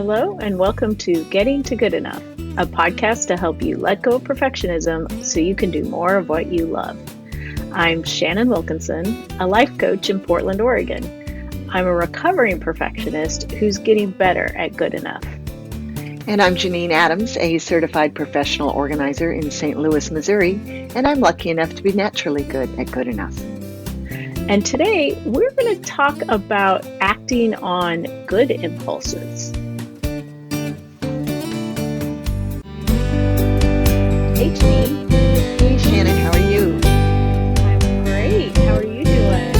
Hello, and welcome to Getting to Good Enough, a podcast to help you let go of perfectionism so you can do more of what you love. I'm Shannon Wilkinson, a life coach in Portland, Oregon. I'm a recovering perfectionist who's getting better at good enough. And I'm Janine Adams, a certified professional organizer in St. Louis, Missouri, and I'm lucky enough to be naturally good at good enough. And today we're going to talk about acting on good impulses. Hey, Janine. Hey, Shannon, how are you? I'm great. How are you doing?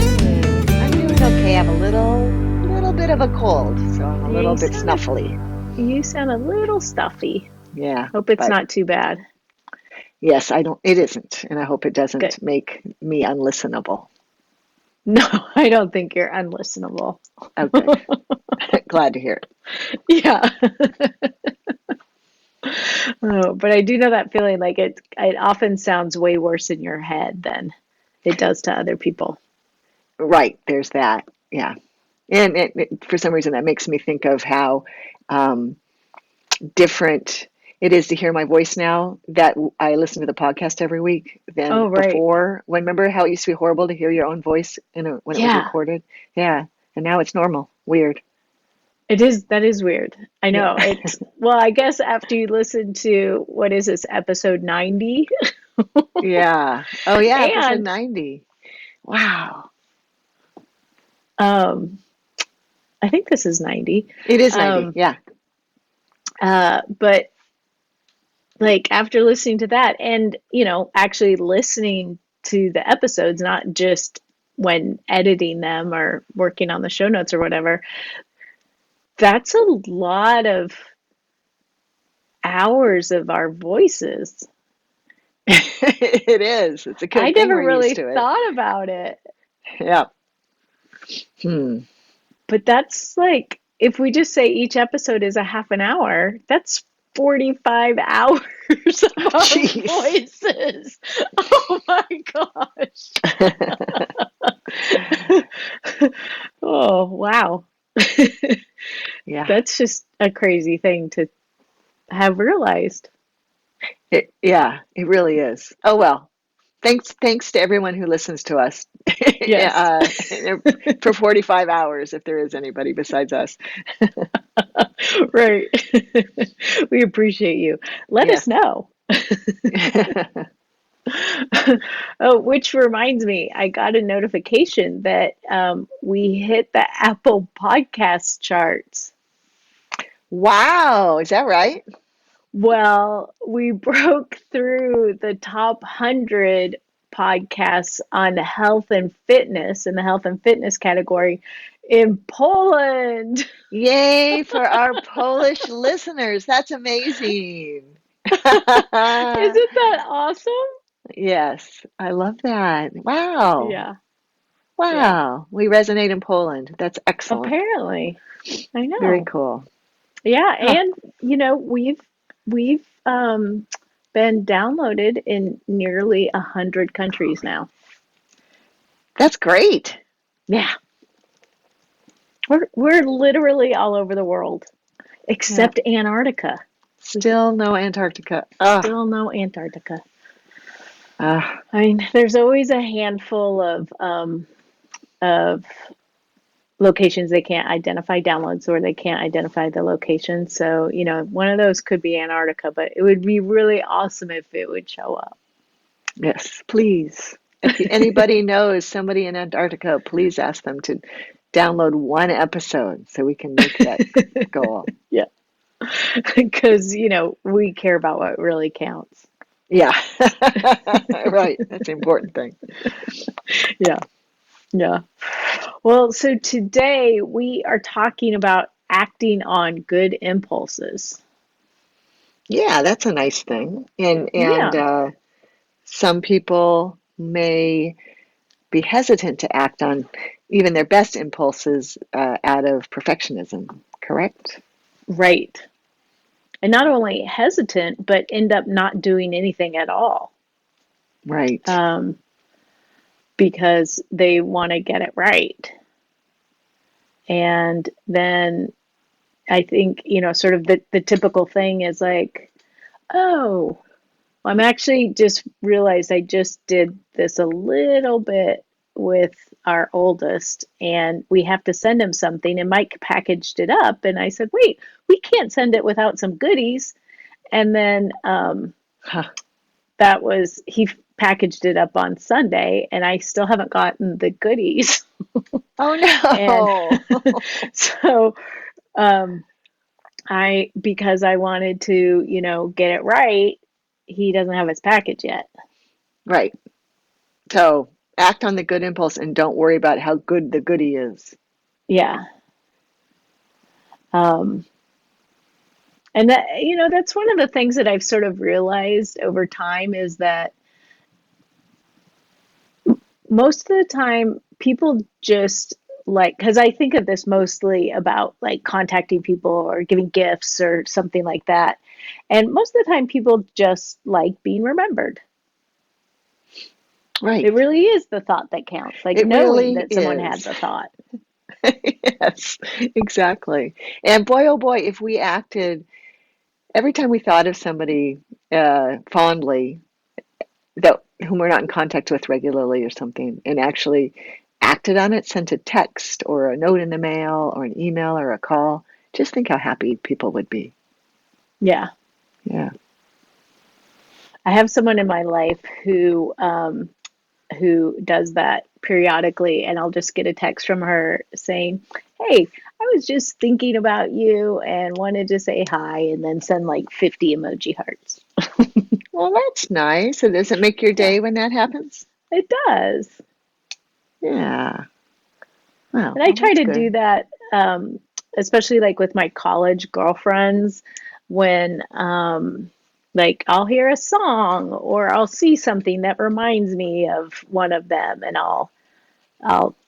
I'm doing okay. I have a little bit of a cold, so I'm a little bit snuffly. You sound a little stuffy. Yeah. Hope it's not too bad. Yes, it isn't, and I hope it doesn't Good. make me unlistenable. No, I don't think you're unlistenable. Okay. Glad to hear it. Yeah. Oh, but I do know that feeling, like it often sounds way worse in your head than it does to other people. Right, there's that. Yeah. And for some reason, that makes me think of how different it is to hear my voice now that I listen to the podcast every week than before. Remember how it used to be horrible to hear your own voice when it was recorded? Yeah. And now it's normal. Weird. It is. That is weird. I know. Yeah. Well, I guess after you listen to, what is this, episode 90? Yeah. Oh, yeah. Episode And 90. Wow. I think this is 90. It is 90. Yeah. But like after listening to that and, actually listening to the episodes, not just when editing them or working on the show notes or whatever, that's a lot of hours of our voices. It is. It's a good I thing never we're really used to it. thought about it. Yeah. But that's like, if we just say each episode is a half an hour, that's 45 hours of our voices. Oh my gosh. Oh, wow. Yeah. That's just a crazy thing to have realized. It really is. Oh, well. Thanks to everyone who listens to us. Yes. For 45 hours, if there is anybody besides us. Right. We appreciate you. Let us know. Oh, which reminds me, I got a notification that we hit the Apple Podcast charts. Wow, is that right? Well, we broke through the top 100 podcasts on health and fitness in the health and fitness category in Poland. Yay for our Polish listeners. That's amazing. Isn't that awesome? Yes, I love that. Wow. Yeah. Wow. Yeah. We resonate in Poland. That's excellent. Apparently. I know. Very cool. Yeah, and we've been downloaded in nearly 100 countries now. That's great. Yeah. We're literally all over the world, except Antarctica. Still no Antarctica. Still no Antarctica. I mean, there's always a handful of locations they can't identify, downloads, or they can't identify the location. So, one of those could be Antarctica, but it would be really awesome if it would show up. Yes, please. If anybody knows somebody in Antarctica, please ask them to download one episode so we can make that goal. Yeah. Because, we care about what really counts. Yeah. Right. That's the important thing. Yeah. Yeah. Well, so today we are talking about acting on good impulses. Yeah, that's a nice thing. And some people may be hesitant to act on even their best impulses out of perfectionism, correct? Right. And not only hesitant, but end up not doing anything at all. Right. Because they want to get it right. And then I think, sort of the typical thing is like, oh, I'm actually just realized I just did this a little bit with our oldest, and we have to send him something. And Mike packaged it up, and I said, "Wait, we can't send it without some goodies." And then Huh. he packaged it up on Sunday, and I still haven't gotten the goodies. Oh And no. so um, because I wanted to, get it right, he doesn't have his package yet. Right. So act on the good impulse and don't worry about how good the goodie is. Yeah. Um, and that's one of the things that I've sort of realized over time is that most of the time people just like, because I think of this mostly about like contacting people or giving gifts or something like that. And most of the time people just like being remembered. It Right. really is the thought that counts, like It knowing really that someone had is. the thought. Yes, exactly. And boy, oh boy, if we acted every time we thought of somebody fondly that whom we're not in contact with regularly or something, and actually acted on it, sent a text or a note in the mail or an email or a call, just think how happy people would be. Yeah. Yeah. I have someone in my life who does that periodically, and I'll just get a text from her saying, "Hey, I was just thinking about you and wanted to say hi," and then send like 50 emoji hearts. Well, that's nice. So does it make your Yeah, day when that happens? it does. Yeah. Well, And I well, try that's to do good. that, especially like with my college girlfriends when like I'll hear a song or I'll see something that reminds me of one of them, and I'll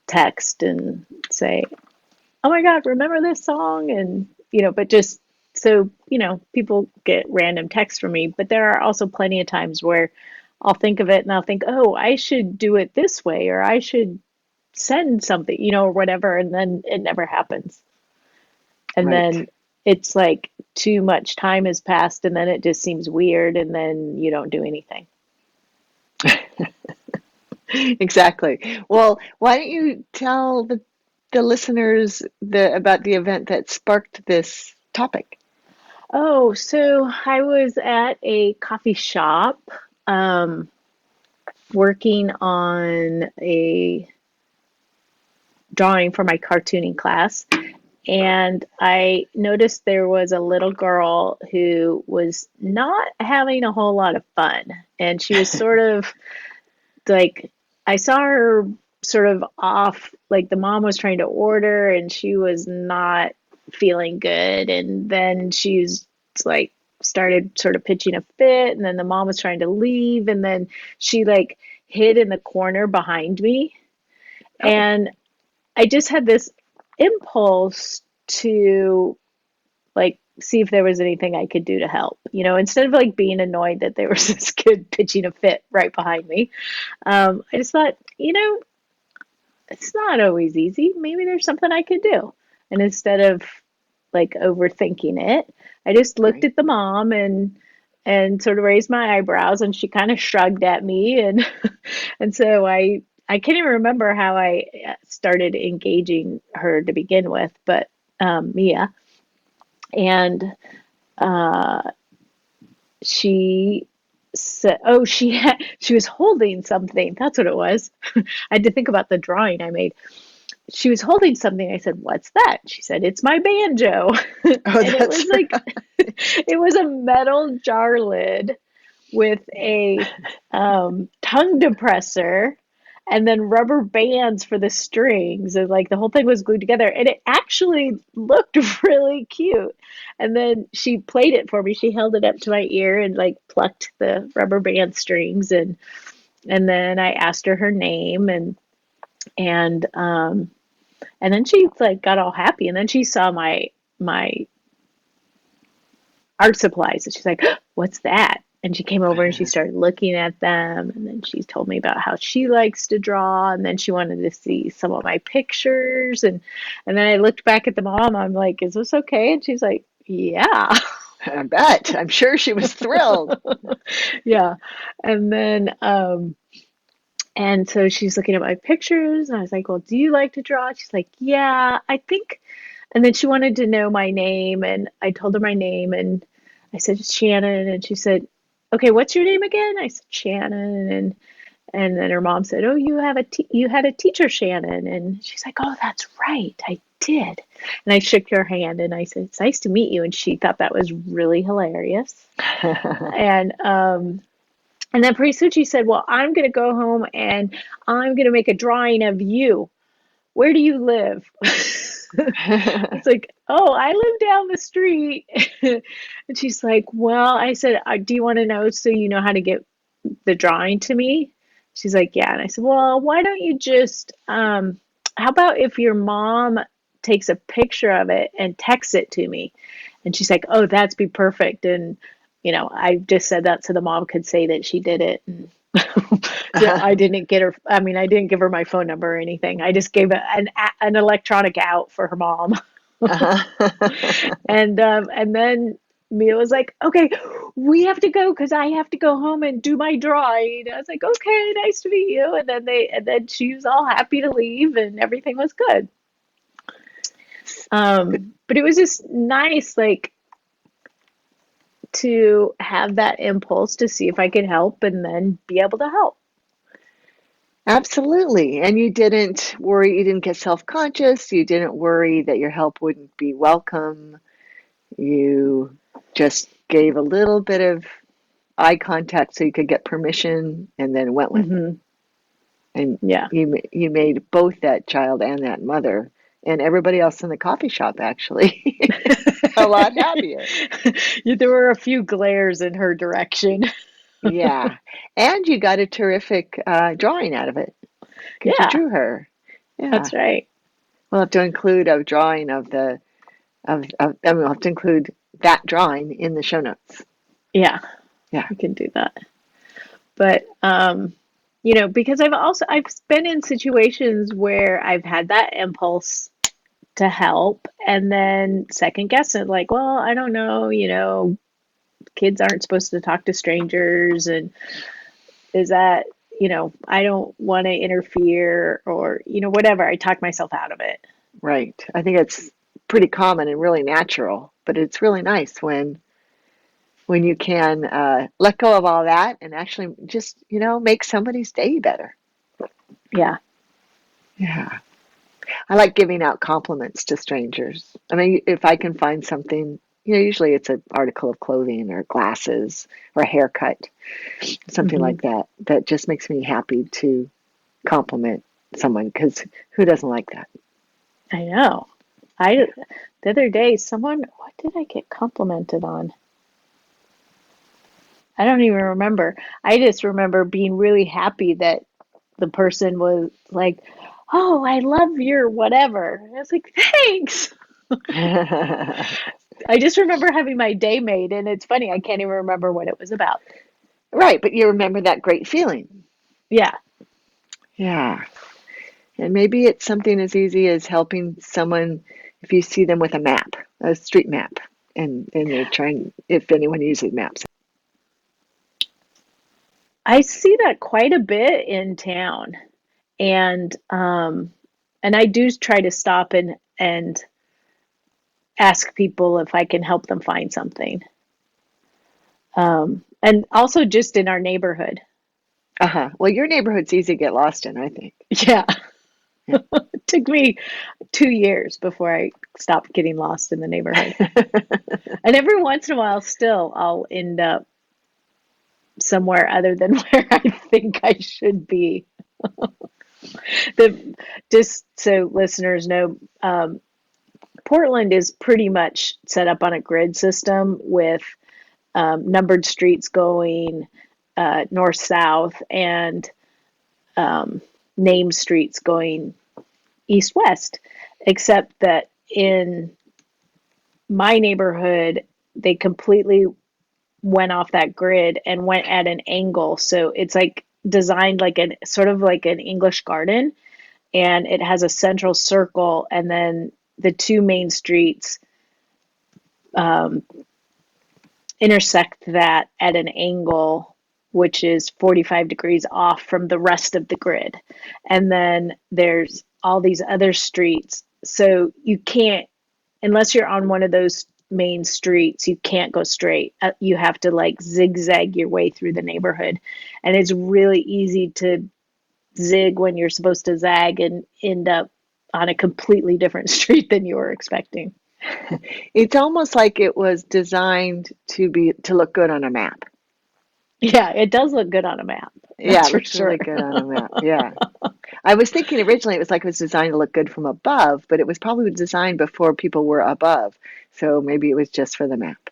text and say, "Oh my God, remember this song?" And, but just so, people get random texts from me. But there are also plenty of times where I'll think of it and I'll think, oh, I should do it this way, or I should send something, or whatever. And then it never happens. And Right. then it's like too much time has passed, and then it just seems weird. And then you don't do anything. Exactly. Well, why don't you tell the listeners about the event that sparked this topic? Oh, so I was at a coffee shop um, working on a drawing for my cartooning class, and I noticed there was a little girl who was not having a whole lot of fun. And she was sort of like, I saw her sort of off, like the mom was trying to order and she was not feeling good. And then she's like, started sort of pitching a fit. And then the mom was trying to leave. And then she like hid in the corner behind me. Oh, And I just had this impulse to like see if there was anything I could do to help. Instead of like being annoyed that there was this kid pitching a fit right behind me, I just thought, it's not always easy. Maybe there's something I could do. And instead of like overthinking it, I just looked right. at the mom and sort of raised my eyebrows, and she kind of shrugged at me, and and so I can't even remember how I started engaging her to begin with, but Mia, and uh, she said, "Oh, she was holding something. That's what it was." I had to think about the drawing I made. She was holding something. I said, "What's that?" She said, "It's my banjo," Oh, and it that's was like it was a metal jar lid with a tongue depressor and then rubber bands for the strings, and like the whole thing was glued together, and it actually looked really cute. And then she played it for me. She held it up to my ear and like plucked the rubber band strings, and then I asked her name, and and then she like got all happy, and then she saw my art supplies, and she's like, "What's that?" And she came over and she started looking at them. And then she told me about how she likes to draw. And then she wanted to see some of my pictures. And then I looked back at the mom. I'm like, is this okay? And she's like, yeah. I bet. I'm sure she was thrilled. Yeah. And then, and so she's looking at my pictures. And I was like, well, do you like to draw? She's like, yeah, I think. And then she wanted to know my name. And I told her my name. And I said, Shannon. And she said, okay, what's your name again? I said, Shannon. And then her mom said, oh, you had a teacher, Shannon. And she's like, oh, that's right. I did. And I shook her hand and I said, it's nice to meet you. And she thought that was really hilarious. And then pretty soon she said, well, I'm going to go home and I'm going to make a drawing of you. Where do you live? It's like, oh, I live down the street. And she's like, well, I said, do you want to know so you know how to get the drawing to me? She's like, yeah. And I said, well, why don't you just, how about if your mom takes a picture of it and texts it to me? And she's like, oh, that'd be perfect. And, I just said that so the mom could say that she did it. And I didn't get her. I mean, I didn't give her my phone number or anything. I just gave an electronic out for her mom. And then Mia was like, okay, we have to go because I have to go home and do my drawing. I was like, okay, nice to meet you. And then she was all happy to leave and everything was good. But it was just nice, like, to have that impulse to see if I could help and then be able to help. Absolutely. And you didn't worry, you didn't get self-conscious, you didn't worry that your help wouldn't be welcome. You just gave a little bit of eye contact so you could get permission and then went with it. And yeah, you made both that child and that mother and everybody else in the coffee shop actually a lot happier. There were a few glares in her direction. Yeah. And you got a terrific drawing out of it because you Yeah, drew her. Yeah. that's right. We'll have to include a drawing of the we'll have to include that drawing in the show notes. Yeah, Yeah. we can do that. But because I've been in situations where I've had that impulse to help and then second guess it, like, well, I don't know, kids aren't supposed to talk to strangers, and is that, I don't want to interfere or, whatever. I talk myself out of it. Right. I think it's pretty common and really natural, but it's really nice when you can let go of all that and actually just, make somebody's day better. Yeah. Yeah. I like giving out compliments to strangers. I mean, if I can find something, usually it's an article of clothing or glasses or a haircut, something like that, that just makes me happy to compliment someone because who doesn't like that? I know. The other day, what did I get complimented on? I don't even remember. I just remember being really happy that the person was like, oh, I love your whatever. I was like, thanks. I just remember having my day made, and it's funny, I can't even remember what it was about. Right, but you remember that great feeling. Yeah. Yeah. And maybe it's something as easy as helping someone if you see them with a map, a street map, and they're trying, if anyone uses maps. I see that quite a bit in town. And I do try to stop and ask people if I can help them find something. And also just in our neighborhood. Uh-huh. Well, your neighborhood's easy to get lost in, I think. Yeah. It took me 2 years before I stopped getting lost in the neighborhood. And every once in a while, still, I'll end up somewhere other than where I think I should be. Just so listeners know, Portland is pretty much set up on a grid system with numbered streets going north-south and named streets going east-west, except that in my neighborhood, they completely went off that grid and went at an angle. So it's like designed like an sort of like an English garden, and it has a central circle, and then the two main streets um, intersect that at an angle which is 45 degrees off from the rest of the grid. And then there's all these other streets. So you can't, unless you're on one of those main streets, you can't go straight. You have to like zigzag your way through the neighborhood. And it's really easy to zig when you're supposed to zag and end up on a completely different street than you were expecting. It's almost like it was designed to look good on a map. Yeah, it does look good on a map. Yeah, That's it for looks sure. really good on a map. Yeah. I was thinking originally it was like it was designed to look good from above, but it was probably designed before people were above. So maybe it was just for the map.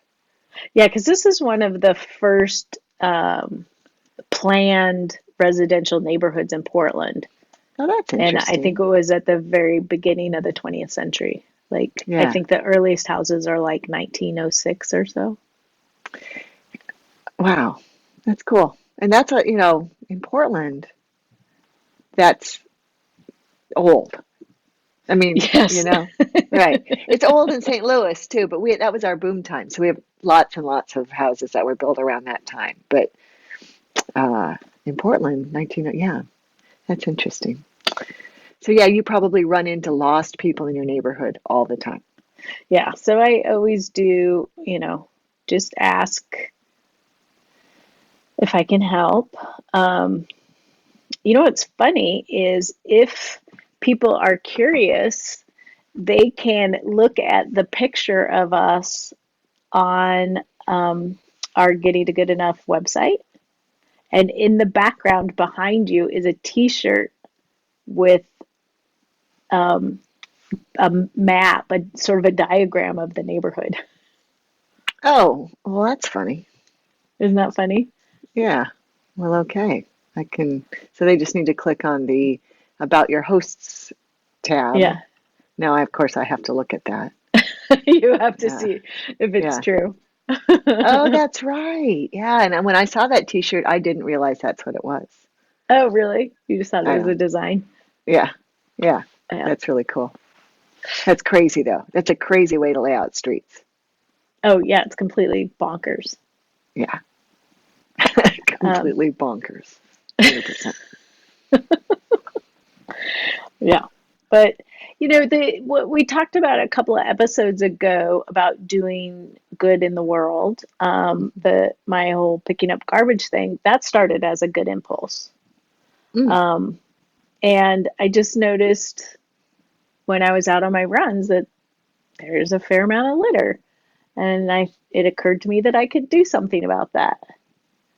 Yeah, because this is one of the first planned residential neighborhoods in Portland. Oh, that's And I think interesting. it was at the very beginning of the 20th century. Like, I Yeah. think the earliest houses are like 1906 or so. Wow. That's cool. And that's what, in Portland, that's old. I mean, Yes. right. It's old in St. Louis too, but that was our boom time. So we have lots and lots of houses that were built around that time. But uh, in Portland, yeah, that's interesting. So yeah, you probably run into lost people in your neighborhood all the time. Yeah. So I always do, just ask if I can help. Um, what's funny is if people are curious, they can look at the picture of us on our Getting to Good Enough website. And in the background behind you is a t-shirt with um, a map, a sort of a diagram of the neighborhood. Oh, well, that's funny. Isn't that funny? Yeah. Well, okay. So they just need to click on the About Your Hosts tab. Yeah. Now, of course, I have to look at that. You have to Yeah. see if it's Yeah. true. Oh, that's right. Yeah. And when I saw that t-shirt, I didn't realize that's what it was. Oh, really? You just thought it I was a know. design? Yeah. Yeah. Yeah. That's really cool. That's crazy, though. That's a crazy way to lay out streets. Oh, yeah, it's completely bonkers. Yeah. Um, Completely bonkers. 100%. yeah. But what we talked about a couple of episodes ago about doing good in the world, my whole picking up garbage thing, that started as a good impulse. Mm. Um, and I just noticed when I was out on my runs that there's a fair amount of litter. And it occurred to me that I could do something about that.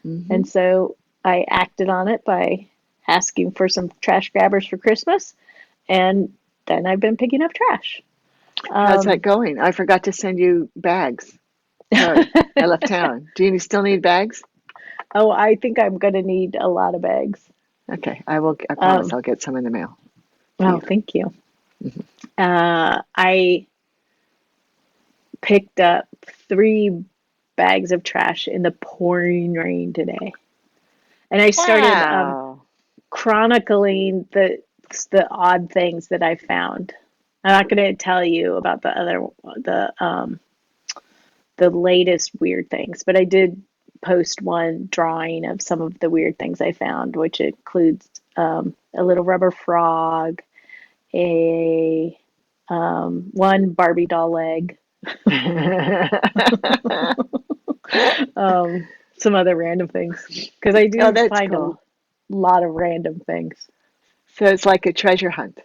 Mm-hmm. And so I acted on it by asking for some trash grabbers for Christmas. And then I've been picking up trash. How's that Um, going? I forgot to send you bags. Sorry, I left town. Do you still need bags? oh, I think I'm going to need a lot of bags. Okay, I will. I promise Um, I'll get some in the mail to oh, you. thank you. Mhm. I picked up 3 bags of trash in the pouring rain today. And I started Wow. chronicling the odd things that I found. I'm not going to tell you about the latest weird things, but I did post one drawing of some of the weird things I found, which includes a little rubber frog, a one Barbie doll leg, some other random things because I Oh, do that's find a cool. lot of random things. So it's like a treasure hunt.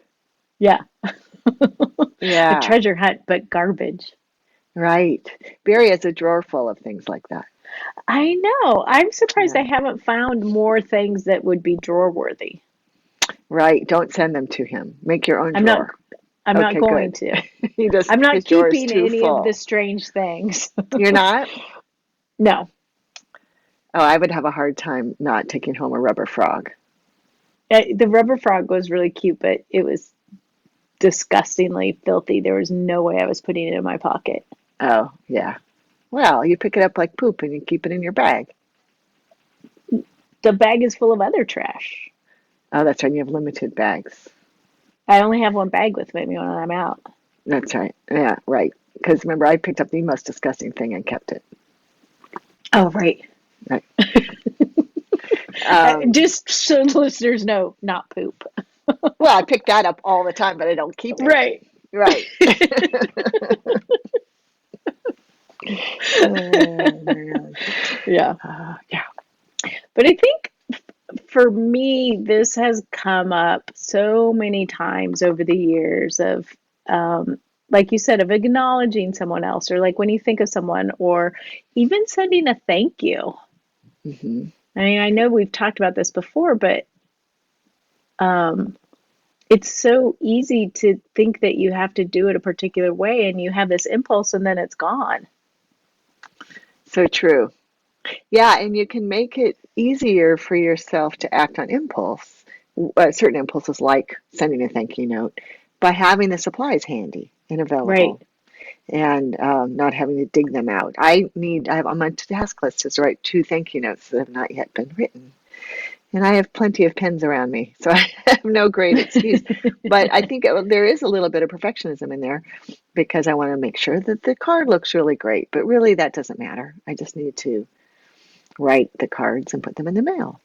Yeah, a Yeah, treasure hunt, but garbage. right. Barry has a drawer full of things like that. I know. I'm surprised I Yeah, haven't found more things that would be drawer worthy. right. Don't send them to him. Make your own I'm not. drawer. I'm not Okay, going good. to. I'm His not drawer is keeping too any of the full. strange things. You're not? No. Oh, I would have a hard time not taking home a rubber frog. The rubber frog was really cute, but it was disgustingly filthy. There was no way I was putting it in my pocket. Oh, yeah. Well, you pick it up like poop and you keep it in your bag. The bag is full of other trash. Oh, that's right. You have limited bags. I only have one bag with me when I'm out. That's right. Yeah, right. Because remember, I picked up the most disgusting thing and kept it. Oh, right. Right. Just so listeners know, not poop. Well, I pick that up all the time, but I don't keep it. Right. Right. Oh, man. Yeah. Yeah. But I think for me, this has come up so many times over the years of, like you said, of acknowledging someone else, or like when you think of someone, or even sending a thank you. Hmm. I mean, I know we've talked about this before, but um, it's so easy to think that you have to do it a particular way and you have this impulse and then it's gone. So true. Yeah, and you can make it easier for yourself to act on impulse, certain impulses like sending a thank you note, by having the supplies handy and Right. available, and not having to dig them out. I have on my task list is to write 2 thank you notes that have not yet been written. And I have plenty of pens around me, so I have no great excuse. But I think there is a little bit of perfectionism in there because I want to make sure that the card looks really great. But really, that doesn't matter. I just need to write the cards and put them in the mail.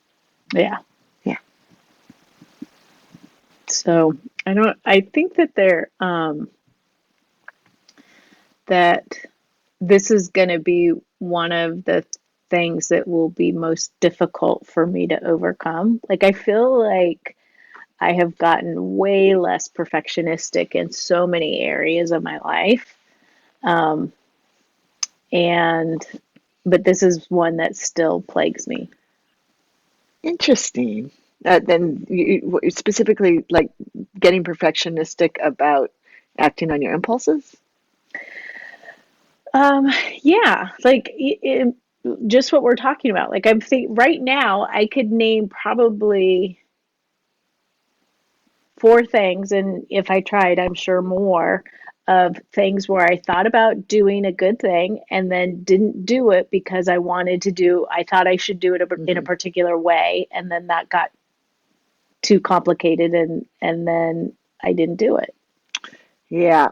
Yeah. Yeah. So I think that that this is going to be one of the things that will be most difficult for me to overcome. Like, I feel like I have gotten way less perfectionistic in so many areas of my life. Um, and, but this is one that still plagues me. Interesting. Then specifically, like getting perfectionistic about acting on your impulses. Um, yeah, like just what we're talking about. Like, I'm think right now, I could name probably 4 things, and if I tried, I'm sure more of things where I thought about doing a good thing and then didn't do it because I thought I should do it in a Hmm. particular way, and then that got too complicated, and then I didn't do it. Yeah,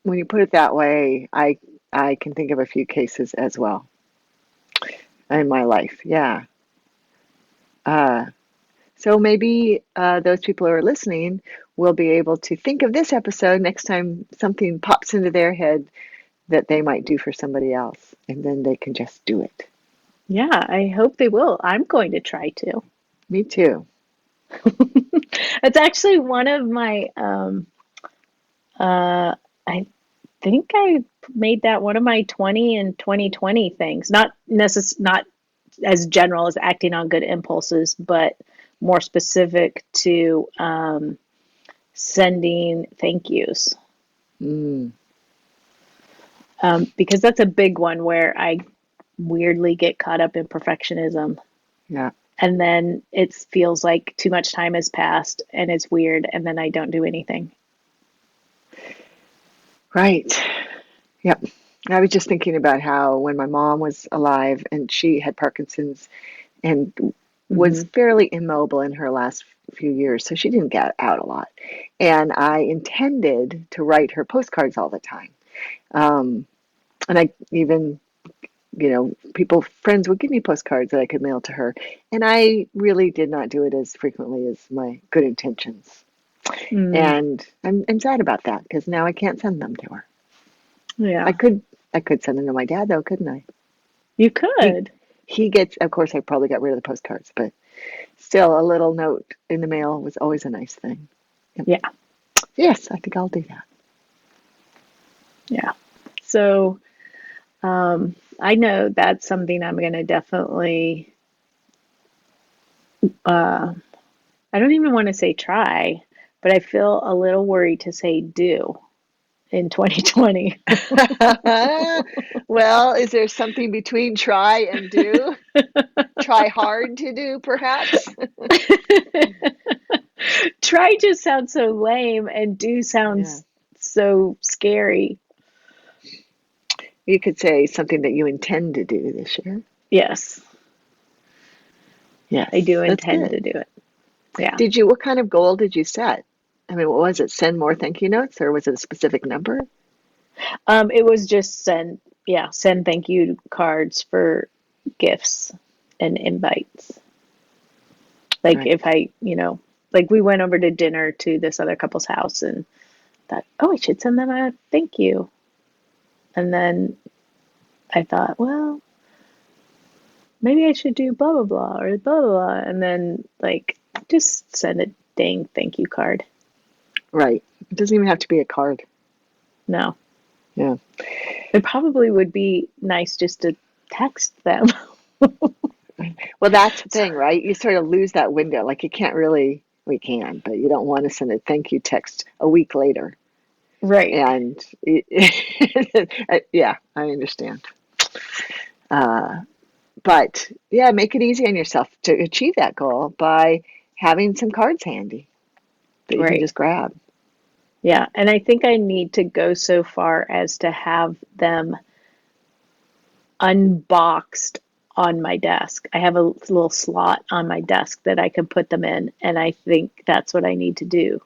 when you put it that way, I can think of a few cases as well in my life. Yeah. Uh, so maybe those people who are listening will be able to think of this episode next time something pops into their head that they might do for somebody else, and then they can just do it. Yeah, I hope they will. I'm going to try to. Me too. It's actually one of my I think I made that one of my 20 and 2020 things. Not as general as acting on good impulses, but more specific to sending thank yous. Mm, Because that's a big one where I weirdly get caught up in perfectionism. yeah. And then it feels like too much time has passed and it's weird, and then I don't do anything. Right. Yep. I was just thinking about how when my mom was alive and she had Parkinson's and was Hmm. fairly immobile in her last few years, so she didn't get out a lot. And I intended to write her postcards all the time. Um, and I even, friends would give me postcards that I could mail to her. And I really did not do it as frequently as my good intentions. Mm, And I'm sad about that because now I can't send them to her. I yeah, could I could send them to my dad though, couldn't I? you He could. he gets, of course, I probably got rid of the postcards, but still a little note in the mail was always a nice thing. Yep. Yeah, Yes, I think I'll do that. yeah. So I know that's something I'm going to definitely, uh, I don't even want to say try, but I feel a little worried to say do in 2020. Well, is there something between try and do? Try hard to do, perhaps? Try just sounds so lame, and do Yeah. sounds so scary. You could say something that you intend to do this year. Yes. Yes, I do that's intend good. to do it. Yeah. What kind of goal did you set? I mean, what was it? Send more thank you notes, or was it a specific number? It was just send thank you cards for gifts and invites. Like Right. if I, like we went over to dinner to this other couple's house and thought, oh, I should send them a thank you. And then I thought, well, maybe I should do blah, blah, blah, or blah, blah, blah. And then, like, just send a dang thank you card. Right. It doesn't even have to be a card. No. Yeah. It probably would be nice just to text them. Well, that's the thing, right? You sort of lose that window. Like you can't really, we can, but you don't want to send a thank you text a week later. Right. And yeah, I understand. But yeah, make it easy on yourself to achieve that goal by having some cards handy that you can Right. just grab. Yeah. And I think I need to go so far as to have them unboxed on my desk. I have a little slot on my desk that I can put them in. And I think that's what I need to do. You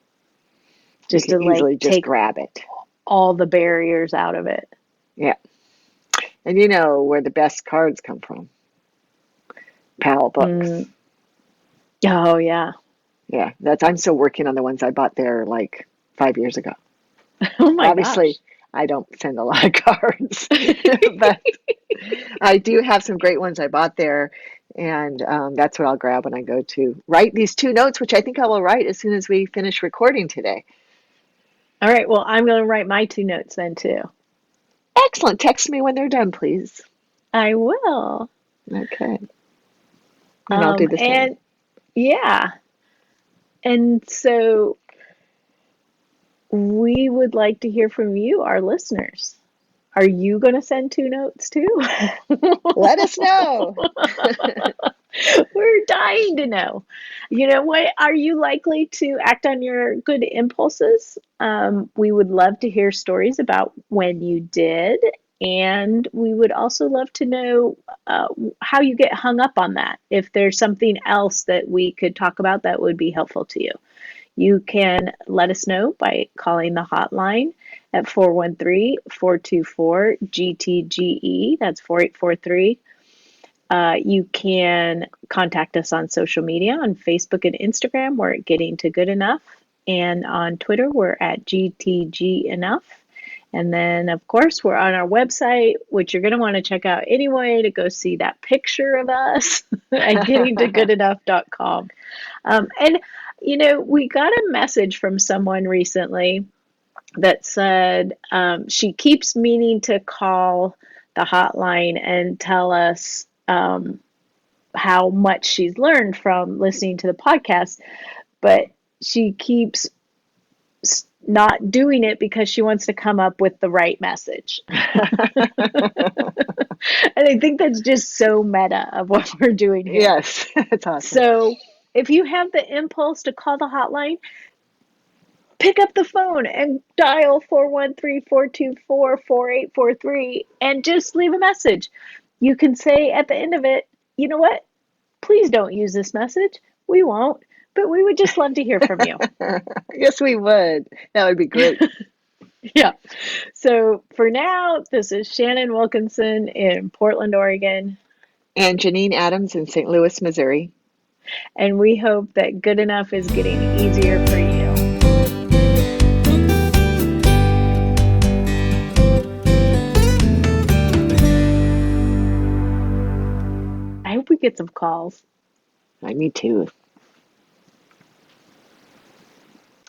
Just can to like easily just take grab it. all the barriers out of it. Yeah. And you know where the best cards come from? Pal Books. Mm. Oh, yeah. Yeah, I'm still working on the ones I bought there like 5 years ago. Oh my Obviously, gosh. I don't send a lot of cards, but I do have some great ones I bought there, and that's what I'll grab when I go to write these 2 notes, which I think I will write as soon as we finish recording today. All right. Well, I'm going to write my 2 notes then too. Excellent. Text me when they're done, please. I will. Okay. And I'll do the same. And yeah. And so we would like to hear from you, our listeners. Are you going to send 2 notes too? Let us know. We're dying to know. You know what? Are you likely to act on your good impulses? We would love to hear stories about when you did. And we would also love to know how you get hung up on that. If there's something else that we could talk about that would be helpful to you. You can let us know by calling the hotline at 413-424-GTGE. That's 4843. You can contact us on social media on Facebook and Instagram. We're at Getting to Good Enough. And on Twitter, we're at GTG Enough. And then, of course, we're on our website, which you're going to want to check out anyway to go see that picture of us at gettingtogoodenough.com. And, we got a message from someone recently that said she keeps meaning to call the hotline and tell us how much she's learned from listening to the podcast, but she keeps not doing it because she wants to come up with the right message. And I think that's just so meta of what we're doing here. Yes, that's awesome. So if you have the impulse to call the hotline, pick up the phone and dial 413-424-4843 and just leave a message. You can say at the end of it, you know what? Please don't use this message. We won't, but we would just love to hear from you. Yes, we would. That would be great. Yeah. So for now, this is Shannon Wilkinson in Portland, Oregon. And Janine Adams in St. Louis, Missouri. And we hope that good enough is getting easier for you. I hope we get some calls. Me too.